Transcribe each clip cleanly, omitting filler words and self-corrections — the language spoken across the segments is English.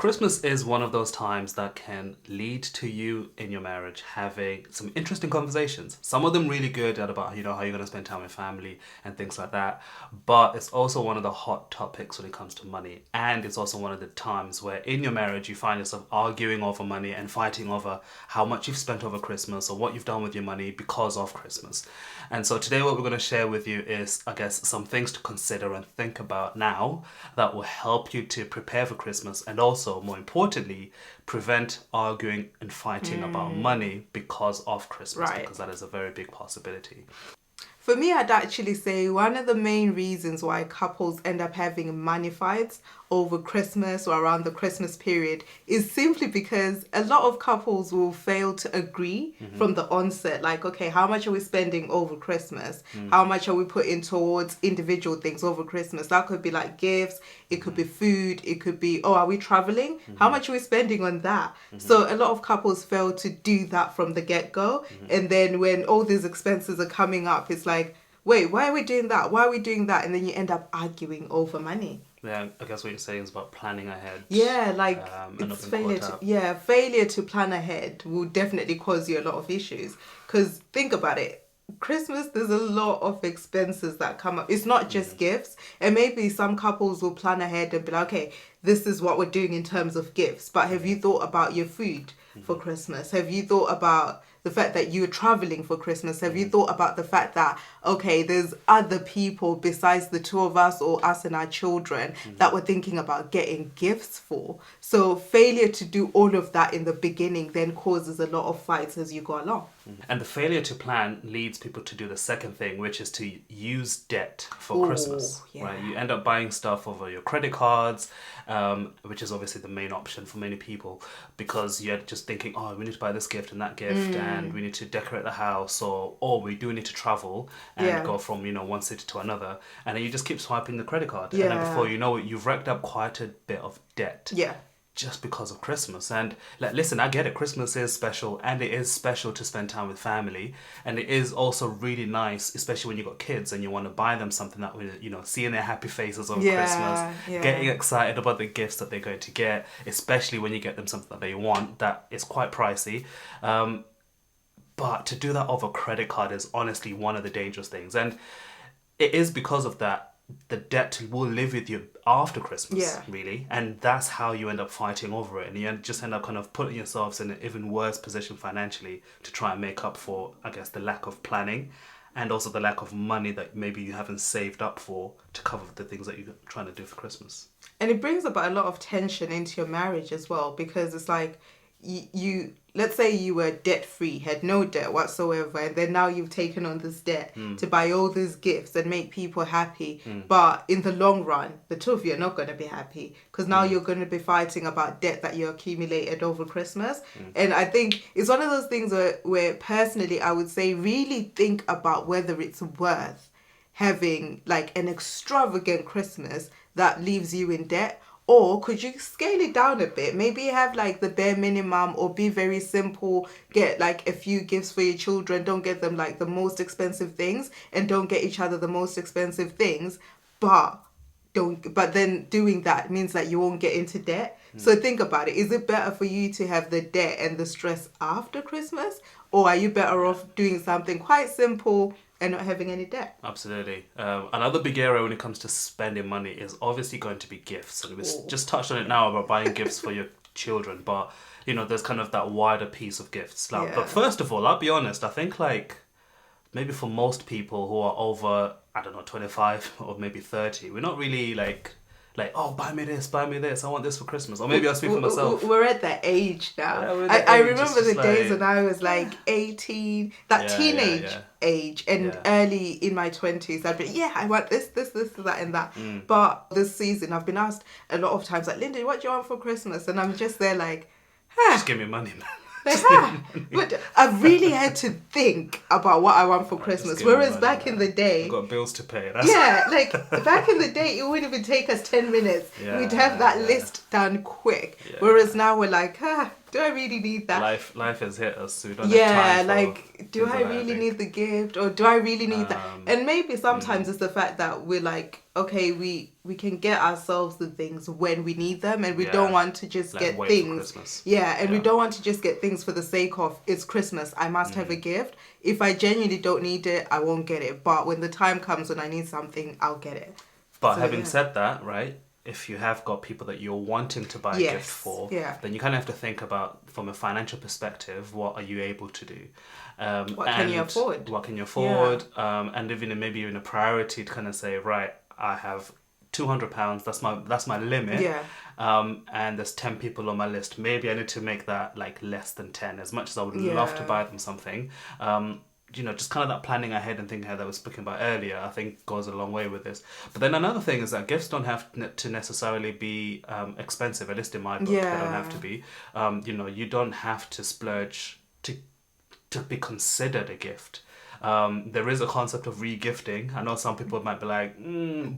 Christmas is one of those times that can lead to you in your marriage having some interesting conversations. Some of them really good at about, how you're going to spend time with family and things like that. But it's also one of the hot topics when it comes to money. And it's also one of the times where in your marriage you find yourself arguing over money and fighting over how much you've spent over Christmas or what you've done with your money because of Christmas. And so today what we're going to share with you is, I guess, some things to consider and think about now that will help you to prepare for Christmas and also, more importantly, prevent arguing and fighting about money because of Christmas, because that is a very big possibility. For me, I'd actually say one of the main reasons why couples end up having money fights over Christmas or around the Christmas period is simply because a lot of couples will fail to agree from the onset. Like, okay, how much are we spending over Christmas? How much are we putting towards individual things over Christmas? That could be like gifts, it could be food, it could be, oh, are we traveling? How much are we spending on that? So a lot of couples fail to do that from the get-go. And then when all these expenses are coming up, it's like, wait, why are we doing that? Why are we doing that? And then you end up arguing over money. Yeah, I guess what you're saying is about planning ahead. Yeah, like it's failure to plan ahead will definitely cause you a lot of issues. Because think about it, Christmas, there's a lot of expenses that come up. It's not just gifts. And maybe some couples will plan ahead and be like, okay, this is what we're doing in terms of gifts. But have you thought about your food for Christmas? Have you thought about the fact that you're traveling for Christmas? Have you thought about the fact that, okay, there's other people besides the two of us or us and our children that we're thinking about getting gifts for? So failure to do all of that in the beginning then causes a lot of fights as you go along. And the failure to plan leads people to do the second thing, which is to use debt for Christmas. Right? You end up buying stuff over your credit cards, which is obviously the main option for many people, because you're just thinking, oh, we need to buy this gift and that gift, and we need to decorate the house, or we do need to travel and go from one city to another, and then you just keep swiping the credit card, and then before you know it, you've racked up quite a bit of debt. Just because of Christmas. And listen, I get it, Christmas is special, and it is special to spend time with family, and it is also really nice, especially when you've got kids and you want to buy them something that seeing their happy faces over Christmas, getting excited about the gifts that they're going to get, especially when you get them something that they want that is quite pricey. But to do that over credit card is honestly one of the dangerous things, and it is because of that the debt will live with you after Christmas, really, and that's how you end up fighting over it, and you just end up kind of putting yourselves in an even worse position financially to try and make up for, I guess, the lack of planning and also the lack of money that maybe you haven't saved up for to cover the things that you're trying to do for Christmas. And it brings about a lot of tension into your marriage as well, because it's like you let's say you were debt free, had no debt whatsoever, and then now you've taken on this debt to buy all these gifts and make people happy. But in the long run, the two of you are not going to be happy, because now you're going to be fighting about debt that you accumulated over Christmas. And I think it's one of those things where personally I would say really think about whether it's worth having like an extravagant Christmas that leaves you in debt. Or could you scale it down a bit? Maybe have like the bare minimum, or be very simple. Get like a few gifts for your children. Don't get them like the most expensive things, and don't get each other the most expensive things. But then doing that means that you won't get into debt. So think about it. Is it better for you to have the debt and the stress after Christmas? Or are you better off doing something quite simple and not having any debt? Absolutely. Another big area when it comes to spending money is obviously going to be gifts. And we just touched on it now about buying gifts for your children. But, there's kind of that wider piece of gifts. But first of all, I'll be honest, I think maybe for most people who are over, 25 or maybe 30, we're not really like, oh, buy me this, I want this for Christmas. Or maybe I'll speak for myself. We're at that age now. I remember the days when I was like 18, teenage age, and early in my 20s, I'd be, I want this, that, and that. But this season, I've been asked a lot of times, like, Linda, what do you want for Christmas? And I'm just there like, just give me money, man. But I've really had to think about what I want for Christmas. Whereas back in the day, I've got bills to pay. Like back in the day, it wouldn't even take us 10 minutes. We'd have that list done quick. Whereas now we're like, do I really need that? Life has hit us, so we don't have time for like, do I really need the gift, or do I really need that? And maybe sometimes it's the fact that we're like, okay, we can get ourselves the things when we need them, and we don't want to just get things. We don't want to just get things for the sake of it's Christmas, I must have a gift. If I genuinely don't need it, I won't get it. But when the time comes when I need something, I'll get it. But having said that, right, if you have got people that you're wanting to buy a gift for, then you kind of have to think about, from a financial perspective, what are you able to do? What can you afford? What can you afford? And even maybe even a priority to kind of say, right, I have £200. That's my limit. And there's 10 people on my list. Maybe I need to make that like less than 10. As much as I would love to buy them something, just kind of that planning ahead and thinking ahead that I was speaking about earlier, I think goes a long way with this. But then another thing is that gifts don't have to necessarily be expensive, at least in my book. They don't have to be. You don't have to splurge to be considered a gift. There is a concept of re-gifting. I know some people might be like,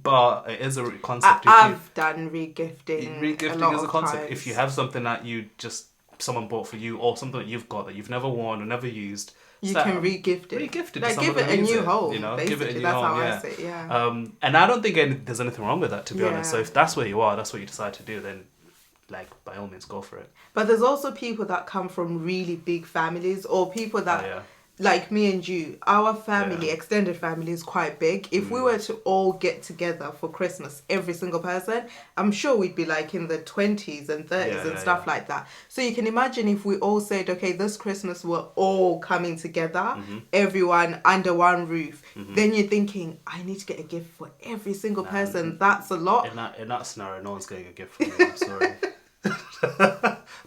but it is a concept. I've done re-gifting. Re-gifting is a concept. Times. If you have something that someone bought for you, or something that you've got that you've never worn or never used, you can re-gift it. Re-gift it. Like, give it a new home. Basically, give it a new that's home. How I say it, and I don't think there's anything wrong with that, to be honest. So if that's where you are, that's what you decide to do, then by all means, go for it. But there's also people that come from really big families, or people that like me and you, our family, extended family is quite big. If we were to all get together for Christmas, every single person, I'm sure we'd be like in the 20s and 30s and stuff like that. So you can imagine if we all said, okay, this Christmas we're all coming together, everyone under one roof, then you're thinking, I need to get a gift for every single person. That's a lot. In that scenario, no one's getting a gift from me, I'm sorry.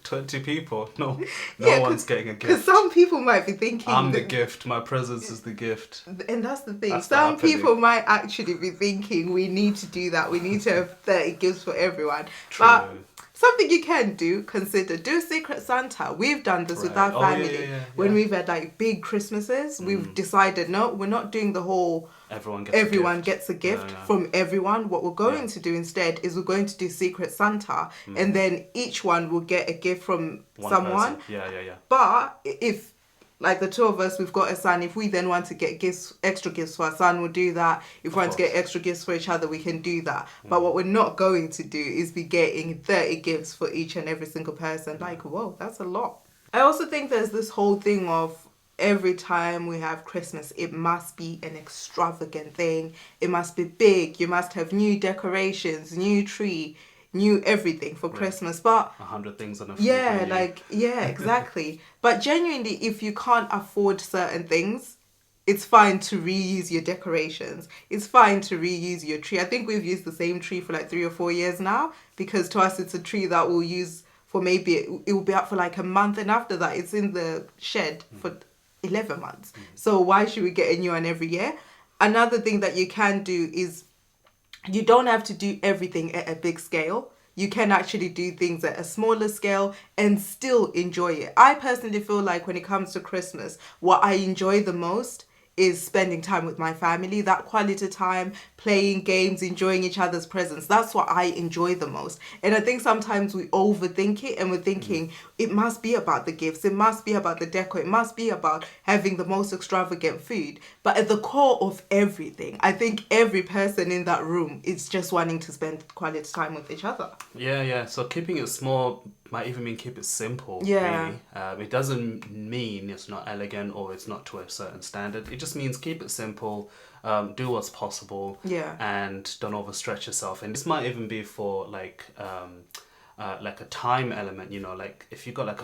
20 people. No one's getting a gift. Because some people might be thinking, I'm the gift, my presence is the gift. And that's the thing. Some people might actually be thinking, we need to do that. We need to have 30 gifts for everyone. True. But something you can do Secret Santa. We've done this with our family. When we've had like big Christmases, we've decided, no, we're not doing the whole everyone gets a gift from everyone. What we're going to do instead is we're going to do Secret Santa, and then each one will get a gift from someone. Person. But if, like the two of us, we've got a son, if we then want to get extra gifts for our son, we'll do that. If we want to get extra gifts for each other, we can do that. But what we're not going to do is be getting 30 gifts for each and every single person. Like, whoa, that's a lot. I also think there's this whole thing of, every time we have Christmas, it must be an extravagant thing. It must be big. You must have new decorations, new tree, new everything for Christmas. But 100 things on a exactly. But genuinely, if you can't afford certain things, it's fine to reuse your decorations. It's fine to reuse your tree. I think we've used the same tree for like 3 or 4 years now, because to us it's a tree that we'll use for maybe it will be up for like a month, and after that it's in the shed for 11 months. So why should we get a new one every year? Another thing that you can do is, you don't have to do everything at a big scale. You can actually do things at a smaller scale and still enjoy it. I personally feel like when it comes to Christmas, what I enjoy the most is spending time with my family, that quality time, playing games, enjoying each other's presence. That's what I enjoy the most. And I think sometimes we overthink it, and we're thinking it must be about the gifts, it must be about the decor, it must be about having the most extravagant food. But at the core of everything, I think every person in that room is just wanting to spend quality time with each other. Yeah. So keeping it small might even mean keep it simple. Really. It doesn't mean it's not elegant or it's not to a certain standard. It just means keep it simple, do what's possible, and don't overstretch yourself. And this might even be for like a time element. Like if you've got like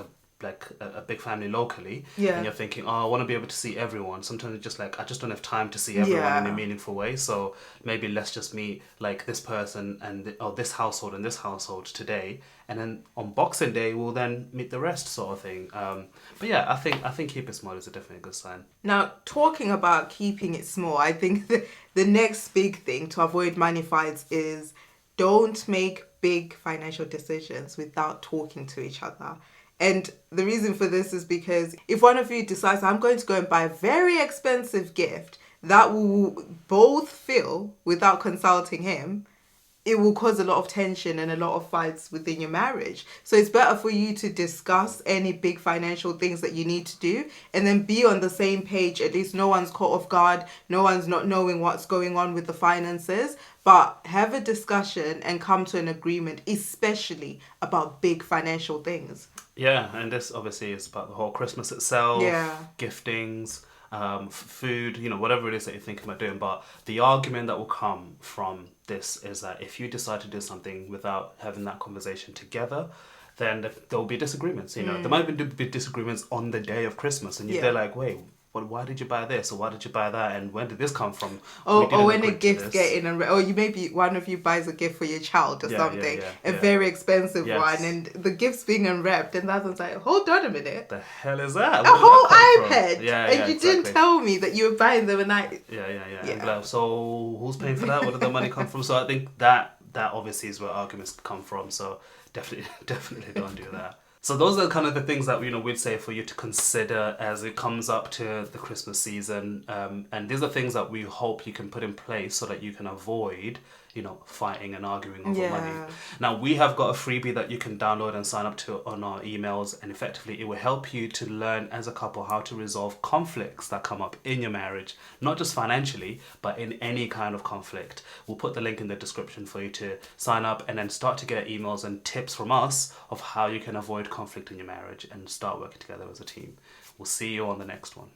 a big family locally, and you're thinking, I want to be able to see everyone. Sometimes it's just like, I just don't have time to see everyone in a meaningful way. So maybe let's just meet like this person and this household and this household today, and then on Boxing Day we'll then meet the rest, sort of thing. But yeah, I think keep it small is definitely a good sign. Now, talking about keeping it small, I think the next big thing to avoid money fights is, don't make big financial decisions without talking to each other. And the reason for this is because if one of you decides, I'm going to go and buy a very expensive gift that will both feel without consulting him, it will cause a lot of tension and a lot of fights within your marriage. So it's better for you to discuss any big financial things that you need to do and then be on the same page. At least no one's caught off guard. No one's not knowing what's going on with the finances. But have a discussion and come to an agreement, especially about big financial things. Yeah, and this obviously is about the whole Christmas itself, Yeah. giftings, food, whatever it is that you're thinking about doing. But the argument that will come from this is that if you decide to do something without having that conversation together, then there will be disagreements. There might even be disagreements on the day of Christmas, and they're like, wait, why did you buy this, or why did you buy that, and when did this come from? Or when a gift's getting or you maybe one of you buys a gift for your child or something, a very expensive one, and the gift's being unwrapped, and that one's like, hold on a minute, the hell is that? A whole iPad, and you exactly. didn't tell me that you were buying them, and And so who's paying for that? Where did the money come from? So I think that obviously is where arguments come from. So definitely don't do that. So those are kind of the things that we'd say for you to consider as it comes up to the Christmas season, and these are things that we hope you can put in place so that you can avoid fighting and arguing over money. Now, we have got a freebie that you can download and sign up to on our emails, and effectively it will help you to learn as a couple how to resolve conflicts that come up in your marriage, not just financially, but in any kind of conflict. We'll put the link in the description for you to sign up and then start to get emails and tips from us of how you can avoid conflict in your marriage and start working together as a team. We'll see you on the next one.